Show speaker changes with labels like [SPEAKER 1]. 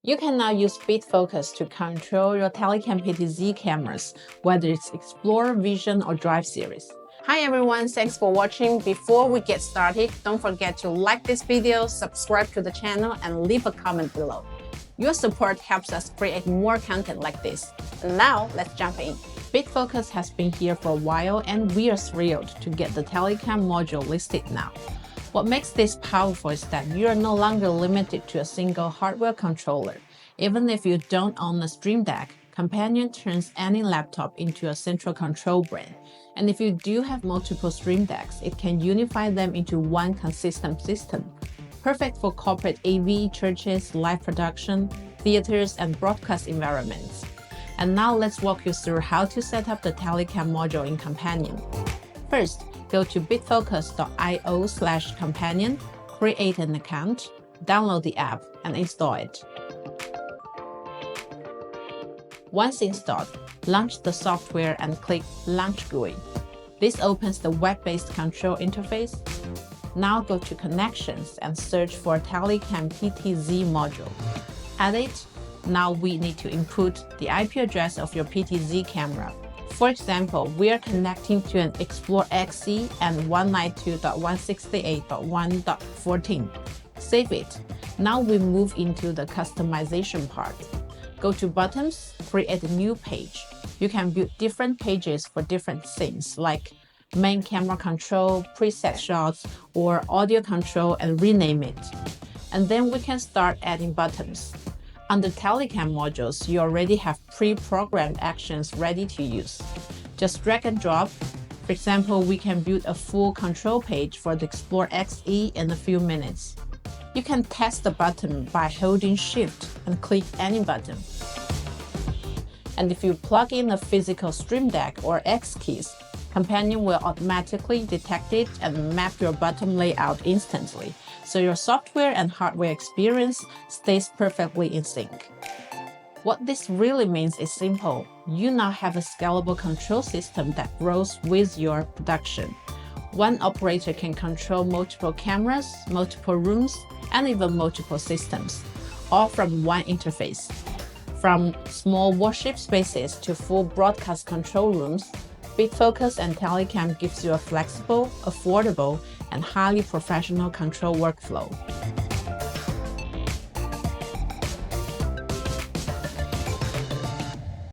[SPEAKER 1] You can now use Bitfocus to control your Telycam PTZ cameras, whether it's Explore, Vision, or Drive series. Hi everyone, thanks for watching. Before we get started, don't forget to like this video, subscribe to the channel, and leave a comment below. Your support helps us create more content like this. And now, let's jump in. Bitfocus has been here for a while, and we are thrilled to get the Telycam module listed now. What makes this powerful is that you are no longer limited to a single hardware controller. Even if you don't own a Stream Deck, Companion turns any laptop into a central control brain. And if you do have multiple Stream Decks, it can unify them into one consistent system. Perfect for corporate AV, churches, live production, theaters, and broadcast environments. And now let's walk you through how to set up the Telycam module in Companion. First, go to bitfocus.io/companion, create an account, download the app, and install it. Once installed, launch the software and click Launch GUI. This opens the web-based control interface. Now go to Connections and search for Telycam PTZ module. Add it. Now we need to input the IP address of your PTZ camera. For example, we are connecting to an Explore XE and 192.168.1.14. Save it. Now we move into the customization part. Go to Buttons, create a new page. You can build different pages for different things like main camera control, preset shots, or audio control, and rename it. And then we can start adding buttons. Under Telycam modules, you already have pre-programmed actions ready to use. Just drag and drop. For example, we can build a full control page for the Explore XE in a few minutes. You can test the button by holding Shift and click any button. And if you plug in a physical Stream Deck or X keys, Companion will automatically detect it and map your button layout instantly, so your software and hardware experience stays perfectly in sync. What this really means is simple. You now have a scalable control system that grows with your production. One operator can control multiple cameras, multiple rooms, and even multiple systems, all from one interface. From small worship spaces to full broadcast control rooms, Bitfocus and Telycam gives you a flexible, affordable, and highly professional control workflow.